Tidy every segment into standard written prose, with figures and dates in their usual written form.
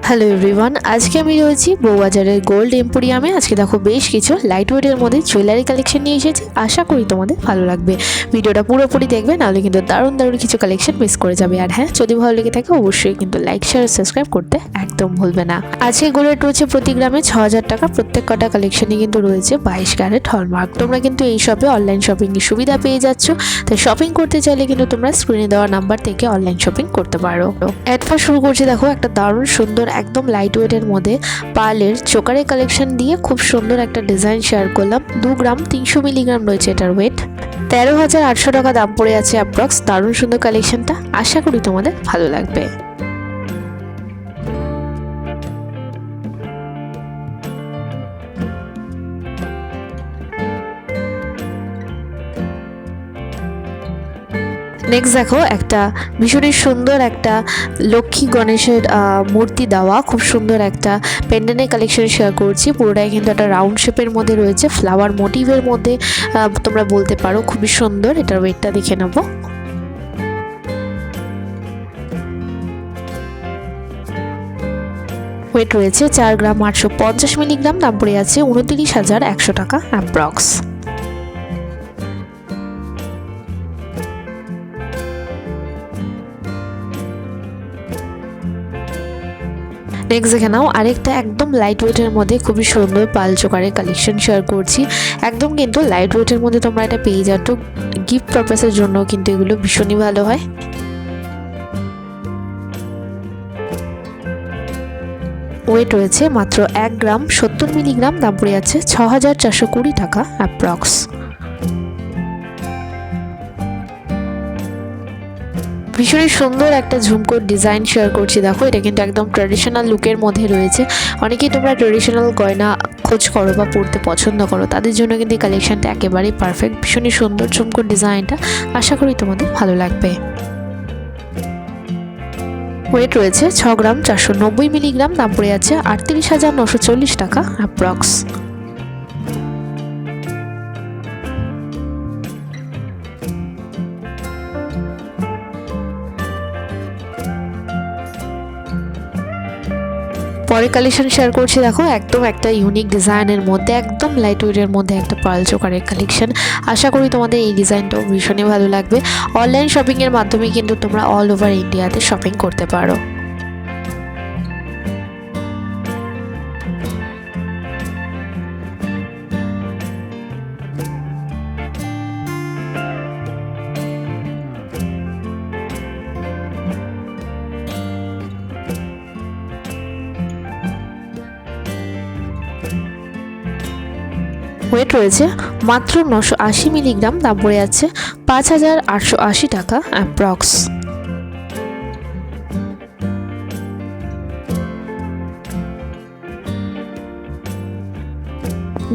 Hello everyone, আজকে আমি রয়েছি বউবাজারের গোল্ড এম্পোরিয়ামে। আজকে দেখো বেশ কিছু লাইট ওয়েটের মধ্যে জুয়েলারি কালেকশন নিয়ে এসেছি। আশা করি তোমাদের ভালো লাগবে। ভিডিওটা পুরোপুরি দেখবে, নাহলে কিন্তু দারুণ দারুণ কিছু কালেকশন মিস করে যাবে। আর হ্যাঁ, যদি ভালো লেগে থাকে অবশ্যই কিন্তু লাইক শেয়ার সাবস্ক্রাইব করতে একদম ভুলবে না। আজকে গোল্ড রয়েছে প্রতি গ্রামে ৬,০০০ টাকা। প্রত্যেক কটা কালেকশনই কিন্তু রয়েছে ২২ ক্যারেট হলমার্ক। তোমরা কিন্তু এই শপে অনলাইন শপিং এর সুবিধা পেয়ে যাচ্ছ। তাই শপিং করতে চাইলে কিন্তু তোমরা স্ক্রিনে দেওয়া নাম্বার থেকে অনলাইন শপিং করতে পারো। এরপর শুরু করছি, দেখো একটা দারুণ সুন্দর একদম লাইট ওয়েটের মধ্যে পার্লের চোকারের কালেকশন দিয়ে খুব সুন্দর একটা ডিজাইন শেয়ার করলাম। 2 গ্রাম 300 মিলিগ্রাম রয়েছে এটার ওয়েট। ১৩,৮০০ টাকা দাম পড়ে আছে অ্যাপ্রক্স। দারুণ সুন্দর কালেকশনটা, আশা করি তোমাদের ভালো লাগবে। নেক্সট দেখো একটা ভীষণই সুন্দর একটা লক্ষ্মী গণেশের মূর্তি দেওয়া খুব সুন্দর একটা পেন্ডেন্টের কালেকশন শেয়ার করছি। পুরোটাই কিন্তু একটা রাউন্ড শেপের মধ্যে রয়েছে, ফ্লাওয়ার মোটিভের মধ্যে তোমরা বলতে পারো। খুবই সুন্দর। এটার ওয়েটটা দেখে নেবো। ওয়েট রয়েছে 4 গ্রাম 850 মিলিগ্রাম। দাম পড়ে আছে 29,100 টাকা অ্যাপ্রক্স। নেক্সট দেখে নাও আরেকটা একদম লাইট ওয়েটের মধ্যে খুবই সুন্দর পাল চোকারের কালেকশন শেয়ার করছি। একদম কিন্তু লাইট ওয়েটের মধ্যে তোমরা এটা পেয়ে যাচ্ছ। গিফট পারপাসের জন্য কিন্তু এগুলো ভীষণই ভালো হয়। ওয়েট রয়েছে মাত্র 1 গ্রাম 70 মিলিগ্রাম। দাম পড়ে যাচ্ছে 6,420 টাকা অ্যাপ্রক্স। ভীষণই সুন্দর একটা ঝুমকোর ডিজাইন শেয়ার করছি। দেখো এটা কিন্তু একদম ট্র্যাডিশনাল লুকের মধ্যে রয়েছে। অনেকেই তোমরা ট্র্যাডিশনাল গয়না খোঁজ করো বা পড়তে পছন্দ করো, তাদের জন্য কিন্তু এই কালেকশনটা একেবারেই পারফেক্ট। ভীষণই সুন্দর ঝুমকোর ডিজাইনটা, আশা করি তোমাদের ভালো লাগবে। ওয়েট রয়েছে 6 গ্রাম 490 মিলিগ্রাম। দাম পড়ে যাচ্ছে 38,940 টাকা অ্যাপ্রক্স। পরে কালেকশন শেয়ার করছি। দেখো একদম একটা ইউনিক ডিজাইনের মধ্যে একদম লাইট ওয়েটের মধ্যে একটা পার্ল চোকারের কালেকশন। আশা করি তোমাদের এই ডিজাইনটাও ভীষণই ভালো লাগবে। অনলাইন শপিংয়ের মাধ্যমে কিন্তু তোমরা অল ওভার ইন্ডিয়াতে শপিং করতে পারো। ওয়েট রয়েছে মাত্র 980 মিলিগ্রাম। দাম পড়ে যাচ্ছে 5,880 টাকা অ্যাপ্রক্স।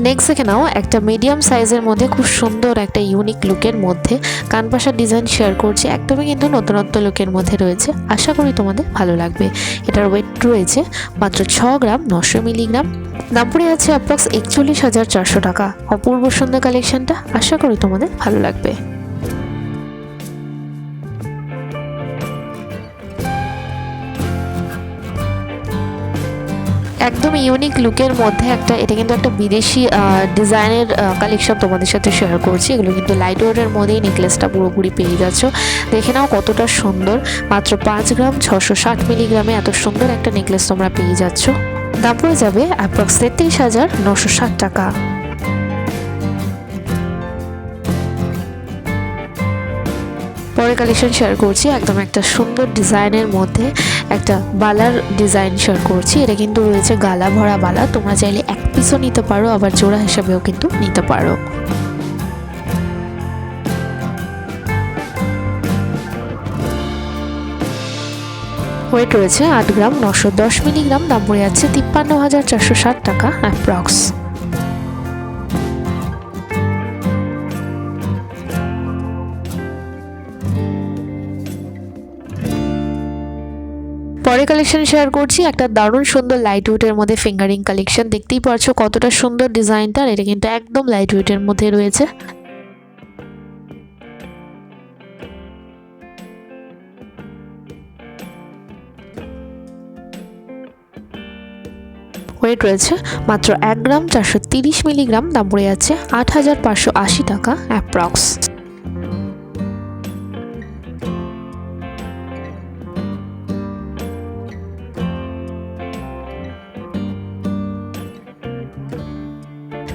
নেক্সট দেখে নাও একটা মিডিয়াম সাইজের মধ্যে খুব সুন্দর একটা ইউনিক লুকের মধ্যে কানপাশার ডিজাইন শেয়ার করছি। একদমই কিন্তু নতুনত্ব লুকের মধ্যে রয়েছে, আশা করি তোমাদের ভালো লাগবে। এটার ওয়েট রয়েছে মাত্র 6 গ্রাম 900 মিলিগ্রাম। দাম পড়ে যাচ্ছে অ্যাপ্রক্স 41,400 টাকা। অপূর্ব সুন্দর কালেকশনটা, আশা করি তোমাদের ভালো লাগবে। একদম ইউনিক লুকের মধ্যে একটা, এটা কিন্তু একটা বিদেশি ডিজাইনের কালেকশন তোমাদের সাথে শেয়ার করছি। এগুলো কিন্তু লাইট ওয়েটের মধ্যেই নেকলেসটা পুরোপুরি পেয়ে যাচ্ছ। দেখে নাও কতটা সুন্দর। মাত্র 5 গ্রাম 660 মিলিগ্রামে এত সুন্দর একটা নেকলেস তোমরা পেয়ে যাচ্ছ। দাম পড়ে যাবে অ্যাপ্রক্স 33,960 টাকা। পরে কালেকশন শেয়ার করছি একদম একটা সুন্দর ডিজাইনের মধ্যে একটা বালার ডিজাইন শেয়ার করছি। এটা কিন্তু রয়েছে গালা ভরা বালা। তোমরা চাইলে এক পিসও নিতে পারো, আবার জোড়া হিসাবেও কিন্তু নিতে পারো। ওয়েট রয়েছে 8 গ্রাম 910 মিলিগ্রাম। দাম পড়ে যাচ্ছে 53,460 টাকা অ্যাপ্রক্স। পরে কালেকশন শেয়ার করছি একটা দারুণ সুন্দর লাইট ওয়েটের মধ্যে ফিঙ্গারিং কালেকশন। দেখতেই পারছো কতটা সুন্দর ডিজাইনটা। এটা কিন্তু একদম লাইট ওয়েটের মধ্যে রয়েছে। ওয়েট রয়েছে মাত্র 1 গ্রাম 430 মিলিগ্রাম, দাম পড়ে যাচ্ছে 8,580 টাকা অ্যাপ্রক্স।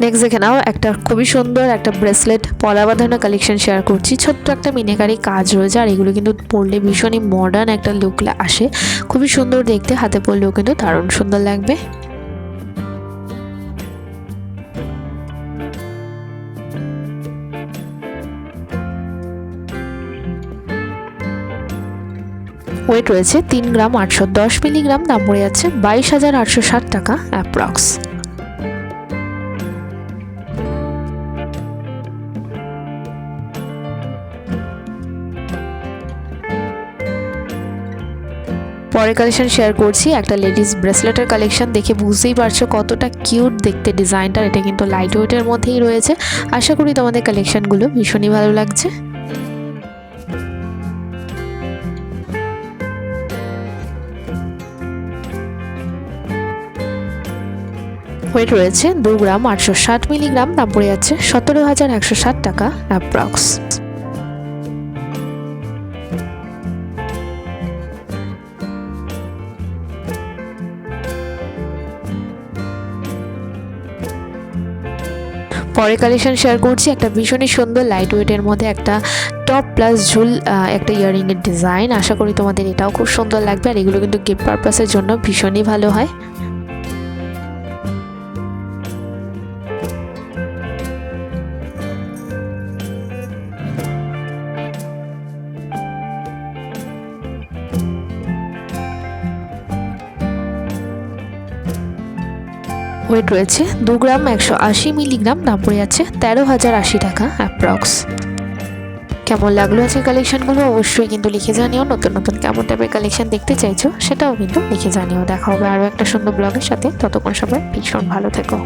নেক্সট দেখে নাও একটা খুবই সুন্দর একটা ব্রেসলেট পলা বাঁধানো কালেকশন শেয়ার করছি। ছোট্ট একটা মিনাকারি কাজ রয়েছে, আর এগুলো কিন্তু পরলে ভীষণই মডার্ন একটা লুক আসে, খুবই সুন্দর দেখতে, হাতে পরলেও কিন্তু দারুণ সুন্দর লাগবে। ওয়েট রয়েছে 3 গ্রাম 810 মিলিগ্রাম, দাম পড়ে যাচ্ছে 22,860 টাকা অ্যাপ্রক্স। পরের কালেকশন শেয়ার করছি একটা লেডিস ব্রেসলেটের কালেকশন। দেখে বুঝতেই পারছো কতটা কিউট দেখতে ডিজাইনটা। এটা কিন্তু লাইট ওয়েটের মধ্যেই রয়েছে। আশা করি তোমাদের কালেকশনগুলো ভীষণই ভালো লাগছে। ওয়েট রয়েছে 2 গ্রাম 860 মিলিগ্রাম, দাম পড়ে যাচ্ছে 17,160 টাকা অ্যাপ্রক্স। পরের কালেকশন শেয়ার করছি একটা ভীষণই সুন্দর লাইট ওয়েটের মধ্যে একটা টপ প্লাস ঝুল একটা ইয়াররিং এর ডিজাইন। আশা করি তোমাদের এটাও খুব সুন্দর লাগবে, আর এগুলো কিন্তু গিফট পারপাসের জন্য ভীষণই ভালো হয়। ওয়েট রয়েছে 2 গ্রাম 180 মিলিগ্রাম, দাম পড়ে যাচ্ছে 13,080 টাকা অ্যাপ্রক্স। কেমন লাগলো আজকে কালেকশনগুলো অবশ্যই কিন্তু লিখে জানিও। নতুন নতুন কেমন টাইপের কালেকশন দেখতে চাইছো সেটাও কিন্তু লিখে জানিও। দেখা হবে আরও একটা সুন্দর ব্লগের সাথে, ততক্ষণ সবাই ভীষণ ভালো থেকো।